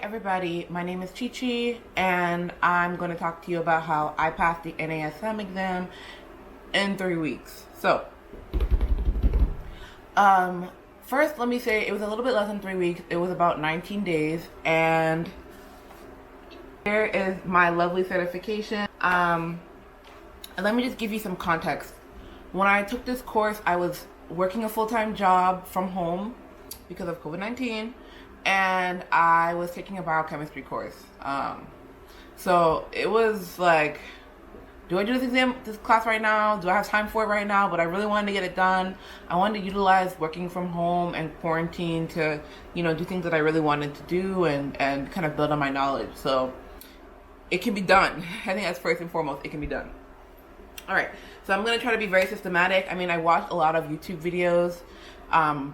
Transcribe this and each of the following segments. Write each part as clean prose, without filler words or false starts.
everybody, my name is Chi-Chi and I'm going to talk to you about how I passed the NASM exam in 3 weeks. So, first let me say it was a little bit less than 3 weeks. It was about 19 days, and here is my lovely certification. And let me just give you some context. When I took this course, I was working a full-time job from home because of COVID-19, and I was taking a biochemistry course. So it was like, do I do this class right now? Do I have time for it right now? But I really wanted to get it done. I wanted to utilize working from home and quarantine to, do things that I really wanted to do and kind of build on my knowledge. So it can be done. I think that's first and foremost, it can be done. All right, so I'm gonna try to be very systematic. I mean, I watched a lot of YouTube videos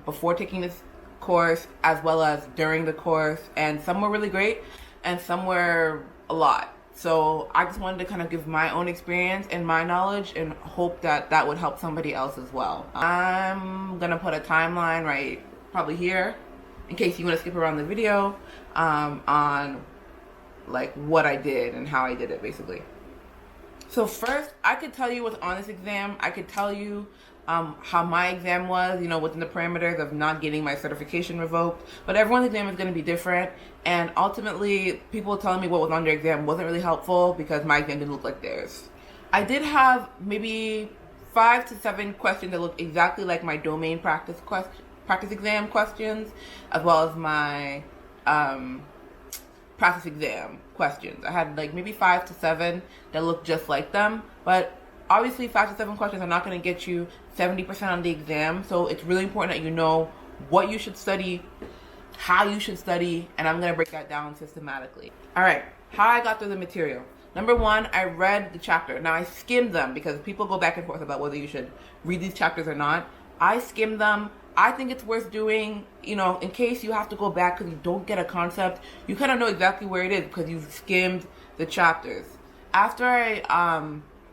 before taking this course as well as during the course, and some were really great and some were a lot. So I just wanted to kind of give my own experience and my knowledge and hope that that would help somebody else as well. I'm gonna put a timeline right probably here in case you want to skip around the video on like what I did and how I did it basically. So first, I could tell you what's on this exam. I could tell you how my exam was, within the parameters of not getting my certification revoked. But everyone's exam is going to be different. And ultimately, people telling me what was on their exam wasn't really helpful because my exam didn't look like theirs. I did have maybe 5 to 7 questions that looked exactly like my domain practice exam questions, as well as my practice exam questions. I had like maybe 5 to 7 that looked just like them, but obviously 5 to 7 questions are not going to get you 70% on the exam. So it's really important that you know what you should study, how you should study, and I'm going to break that down systematically. All right, how I got through the material. Number 1, I read the chapter. Now I skimmed them because people go back and forth about whether you should read these chapters or not. I skimmed them. I think it's worth doing, in case you have to go back because you don't get a concept. You kind of know exactly where it is because you've skimmed the chapters. After I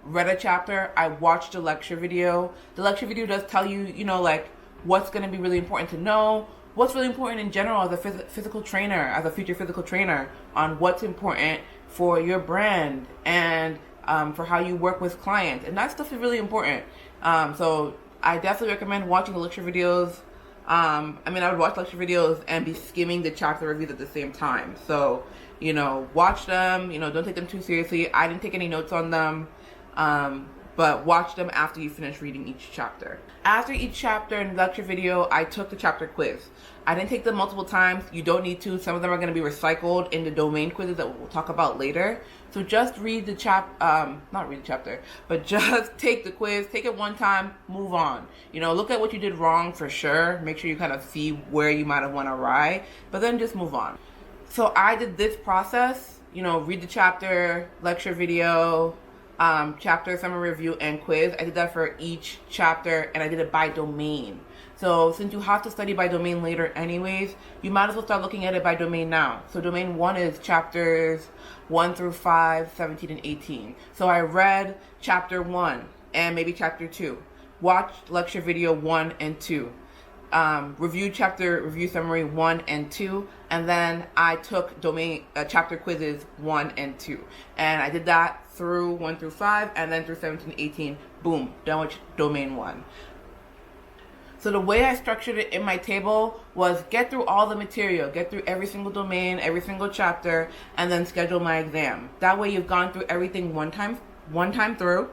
read a chapter, I watched a lecture video. The lecture video does tell you, like what's going to be really important to know, what's really important in general as a physical trainer, as a future physical trainer, on what's important for your brand and for how you work with clients. And that stuff is really important. So I definitely recommend watching the lecture videos. I would watch lecture videos and be skimming the chapter reviews at the same time. So, watch them, don't take them too seriously. I didn't take any notes on them, but watch them after you finish reading each chapter. After each chapter in the lecture video, I took the chapter quiz. I didn't take them multiple times. You don't need to. Some of them are going to be recycled in the domain quizzes that we'll talk about later. So just read the not read the chapter, but just take the quiz, take it one time, move on. Look at what you did wrong for sure. Make sure you kind of see where you might have went awry, but then just move on. So I did this process, read the chapter, lecture video, chapter summary review, and quiz. I did that for each chapter, and I did it by domain. So since you have to study by domain later anyways, you might as well start looking at it by domain now. So domain 1 is chapters 1 through 5, 17, and 18. So I read chapter 1 and maybe chapter 2. Watched lecture video 1 and 2. Reviewed chapter review summary 1 and 2. And then I took domain chapter quizzes 1 and 2. And I did that through 1 through 5 and then through 17, 18. Boom, done with domain 1. So the way I structured it in my table was get through all the material, get through every single domain, every single chapter, and then schedule my exam. That way you've gone through everything one time through.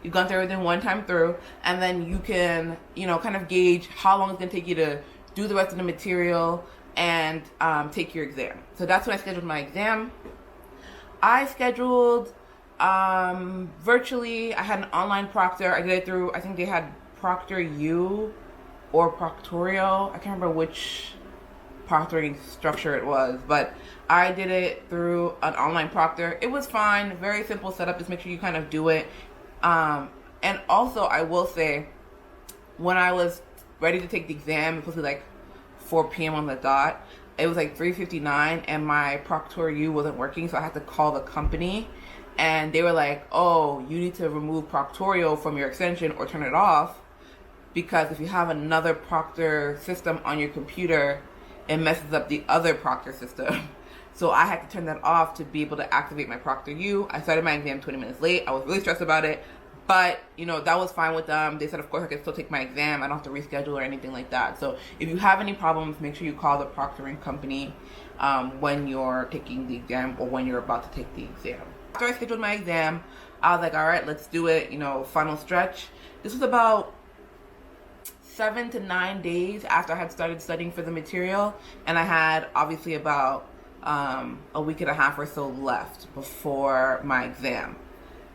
You've gone through everything one time through, and then you can, kind of gauge how long it's going to take you to do the rest of the material and take your exam. So that's when I scheduled my exam. I scheduled virtually. I had an online proctor. I did it through, I think they had ProctorU or Proctorio. I can't remember which proctoring structure it was, but I did it through an online proctor. It was fine, very simple setup. Just make sure you kind of do it. And also I will say, when I was ready to take the exam, it was supposed to be like 4 p.m. on the dot. It was like 3:59 and my ProctorU wasn't working, so I had to call the company. And they were like, oh, you need to remove Proctorio from your extension or turn it off, because if you have another Proctor system on your computer, it messes up the other Proctor system. So I had to turn that off to be able to activate my Proctor U. I started my exam 20 minutes late. I was really stressed about it, but you know, that was fine with them. They said, of course, I could still take my exam. I don't have to reschedule or anything like that. So if you have any problems, make sure you call the proctoring company when you're taking the exam or when you're about to take the exam. After I scheduled my exam, I was like, all right, let's do it. You know, final stretch. This was about 7 to 9 days after I had started studying for the material, and I had obviously about a week and a half or so left before my exam.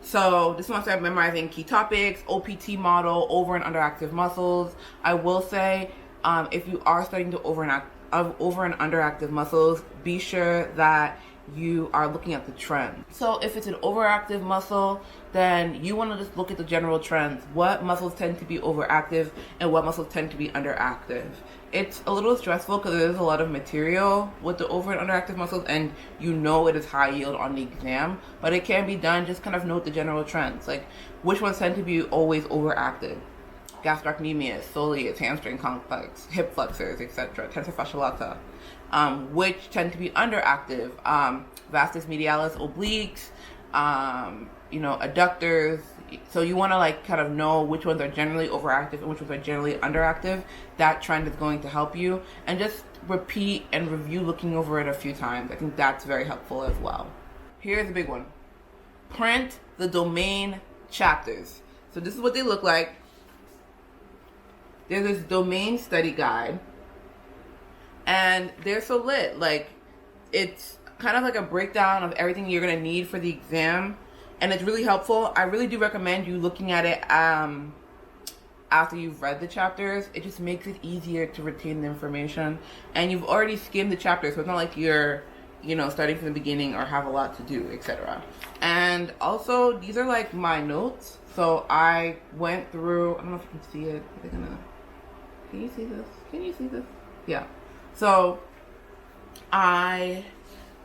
So this one I started memorizing key topics, OPT model, over and underactive muscles. I will say, if you are starting to over and underactive muscles, be sure that you are looking at the trend. So if it's an overactive muscle, then you want to just look at the general trends. What muscles tend to be overactive and what muscles tend to be underactive. It's a little stressful because there's a lot of material with the over and underactive muscles, and you know it is high yield on the exam, but it can be done. Just kind of note the general trends, like which ones tend to be always overactive. Gastrocnemius, soleus, hamstring complex, hip flexors, etc. Tensor fasciae lata. Which tend to be underactive, vastus medialis, obliques, you know, adductors. So you want to like kind of know which ones are generally overactive and which ones are generally underactive. That trend is going to help you, and just repeat and review looking over it a few times. I think that's very helpful as well. Here's a big one. Print the domain chapters. So this is what they look like. There's this domain study guide, and they're so lit. Like, it's kind of like a breakdown of everything you're going to need for the exam, and it's really helpful. I really do recommend you looking at it after you've read the chapters. It just makes it easier to retain the information, and you've already skimmed the chapters, so it's not like you're, you know, starting from the beginning or have a lot to do, etc. And also, these are like my notes. So I went through, I don't know if you can see it. Can you see this? Can you see this? Yeah. So I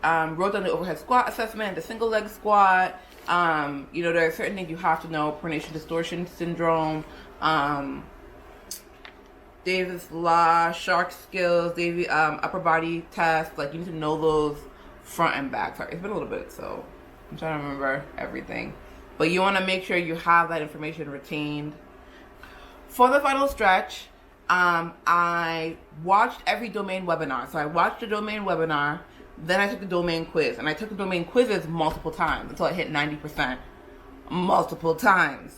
wrote down the overhead squat assessment, the single leg squat. You know, there are certain things you have to know: pronation distortion syndrome, Davis law, shark skills, upper body test. Like, you need to know those front and back. Sorry, it's been a little bit, so I'm trying to remember everything. But you want to make sure you have that information retained. For the final stretch, I watched every domain webinar. So I watched the domain webinar, then I took the domain quiz. And I took the domain quizzes multiple times until I hit 90%. Multiple times.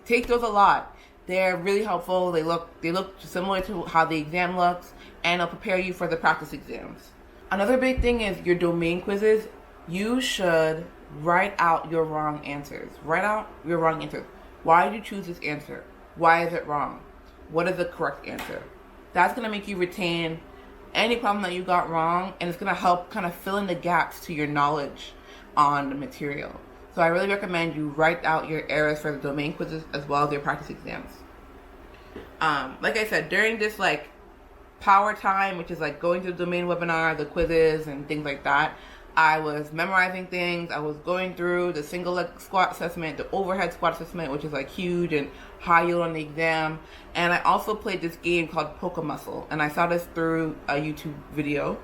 Take those a lot. They're really helpful. They look similar to how the exam looks, and they'll prepare you for the practice exams. Another big thing is your domain quizzes. You should write out your wrong answers. Write out your wrong answers. Why did you choose this answer? Why is it wrong? What is the correct answer? That's going to make you retain any problem that you got wrong, and it's going to help kind of fill in the gaps to your knowledge on the material. So I really recommend you write out your errors for the domain quizzes as well as your practice exams. Like I said, during this like power time, which is like going to the domain webinar, the quizzes and things like that, I was memorizing things. I was going through the single leg squat assessment, the overhead squat assessment, which is like huge and high yield on the exam. And I also played this game called Poke Muscle, and I saw this through a YouTube video.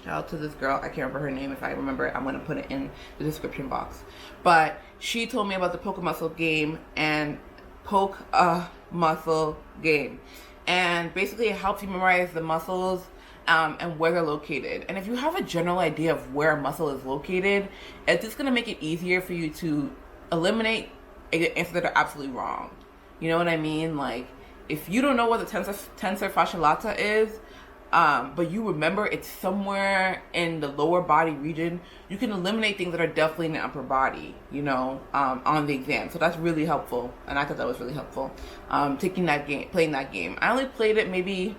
Shout out to this girl. I can't remember her name. If I remember it, I'm going to put it in the description box. But she told me about the Poke Muscle game and Poke Muscle game. And basically it helps you memorize the muscles and where they're located. And if you have a general idea of where a muscle is located, it's just going to make it easier for you to eliminate answers that are absolutely wrong. You know what I mean? Like, if you don't know what the tensor fasciae lata is, but you remember it's somewhere in the lower body region, you can eliminate things that are definitely in the upper body, you know, on the exam. So that's really helpful, and I thought that was really helpful. Playing that game. I only played it maybe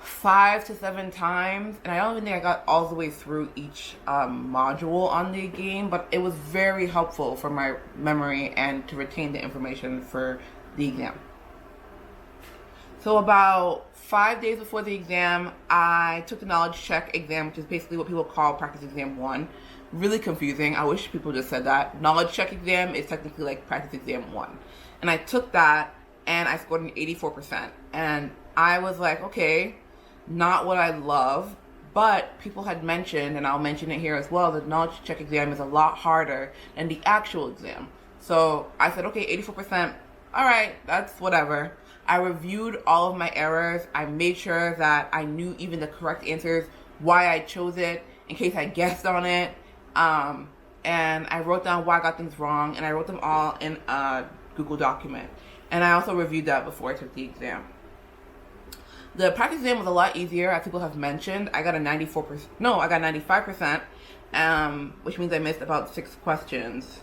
5 to 7 times, and I don't even think I got all the way through each module on the game, but it was very helpful for my memory and to retain the information for the exam. So about 5 days before the exam, I took the knowledge check exam, which is basically what people call practice exam 1. Really confusing. I wish people just said that. Knowledge check exam is technically like practice exam 1. And I took that, and I scored an 84%. And I was like, okay, not what I love, But people had mentioned, and I'll mention it here as well, the knowledge check exam is a lot harder than the actual exam. So I said, okay, 84%, all right, that's whatever. I reviewed all of my errors. I made sure that I knew even the correct answers, why I chose it, in case I guessed on it. And I wrote down why I got things wrong, and I wrote them all in a Google document. And I also reviewed that before I took the exam. The practice exam was a lot easier, as people have mentioned. I got a 95%, which means I missed about 6 questions.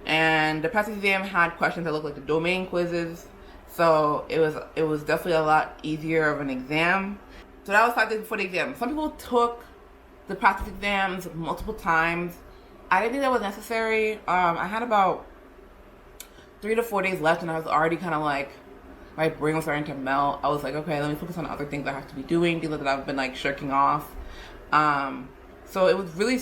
And the practice exam had questions that looked like the domain quizzes, so it was definitely a lot easier of an exam. So that was 5 days before the exam. Some people took the practice exams multiple times. I didn't think that was necessary. I had about 3 to 4 days left, and I was already kind of like, my brain was starting to melt. I was like, okay, let me focus on other things I have to be doing, things that I've been like shirking off. So it was really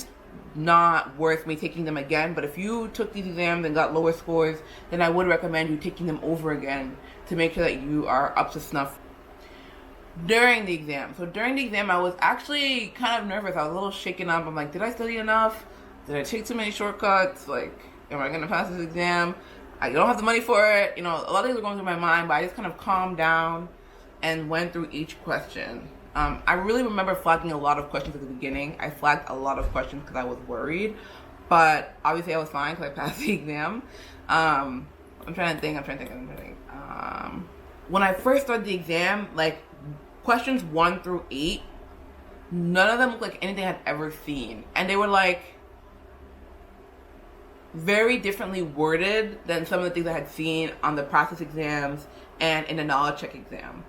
not worth me taking them again. But if you took these exams and got lower scores, then I would recommend you taking them over again to make sure that you are up to snuff during the exam. So during the exam, I was actually kind of nervous. I was a little shaken up. I'm like, did I study enough? Did I take too many shortcuts? Like, am I going to pass this exam? I don't have the money for it. You know, a lot of things were going through my mind, but I just kind of calmed down and went through each question. I really remember flagging a lot of questions at the beginning. I flagged a lot of questions because I was worried, but obviously I was fine because I passed the exam. I'm trying to think. When I first started the exam, like questions 1 through 8, none of them looked like anything I'd ever seen. And they were like very differently worded than some of the things I had seen on the practice exams and in the knowledge check exam.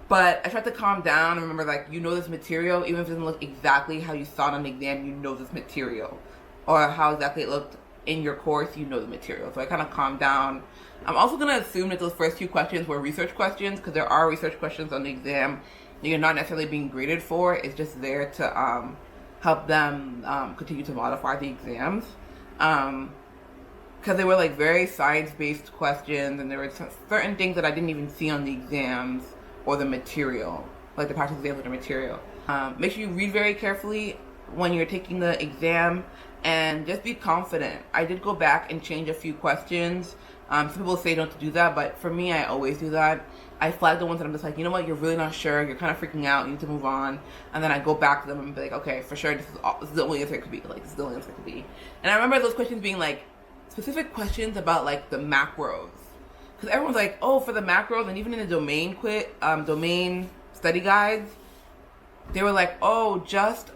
But I tried to calm down and remember, like, you know this material, even if it doesn't look exactly how you saw it on the exam, you know this material. Or how exactly it looked in your course, you know the material. So I kind of calmed down. I'm also going to assume that those first 2 questions were research questions, because there are research questions on the exam that you're not necessarily being graded for. It's just there to help them continue to modify the exams. Because they were like very science-based questions, and there were certain things that I didn't even see on the exams or the material, like the practice exams or the material. Make sure you read very carefully when you're taking the exam, and just be confident. I did go back and change a few questions. Some people say don't do that, but for me, I always do that. I flag the ones that I'm just like, you know what, you're really not sure, you're kind of freaking out, you need to move on. And then I go back to them and be like, okay, for sure, this is the only answer it could be. Like, this is the only answer it could be. And I remember those questions being like, specific questions about like the macros. Because everyone's like, oh, for the macros, and even in the domain study guides, they were like, oh, just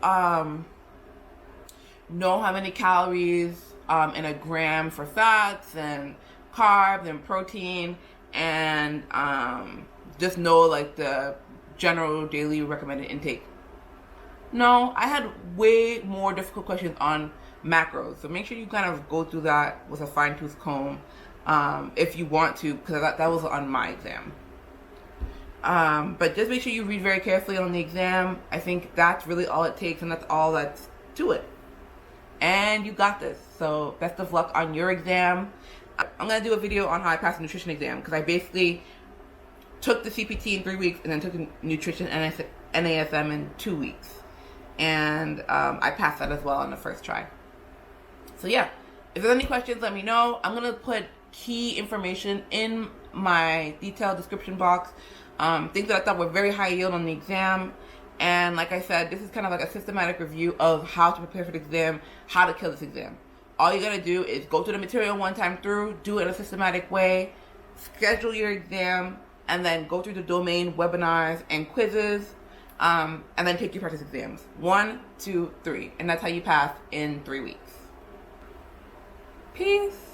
know how many calories in a gram for fats and carbs and protein, and just know like the general daily recommended intake. No, I had way more difficult questions on macros, so make sure you kind of go through that with a fine-tooth comb if you want to, because that was on my exam. But just make sure you read very carefully on the exam. I think that's really all it takes, and that's all that's to it. And you got this. So best of luck on your exam. I'm going to do a video on how I passed the nutrition exam, because I basically took the CPT in 3 weeks and then took the nutrition NASM in 2 weeks. And I passed that as well on the first try. So yeah, if there's any questions, let me know. I'm going to put key information in my detailed description box. Things that I thought were very high yield on the exam. And like I said, this is kind of like a systematic review of how to prepare for the exam, how to kill this exam. All you gotta do is go through the material one time through, do it in a systematic way, schedule your exam, and then go through the domain webinars and quizzes, and then take your practice exams. 1, 2, 3. And that's how you pass in 3 weeks. Peace.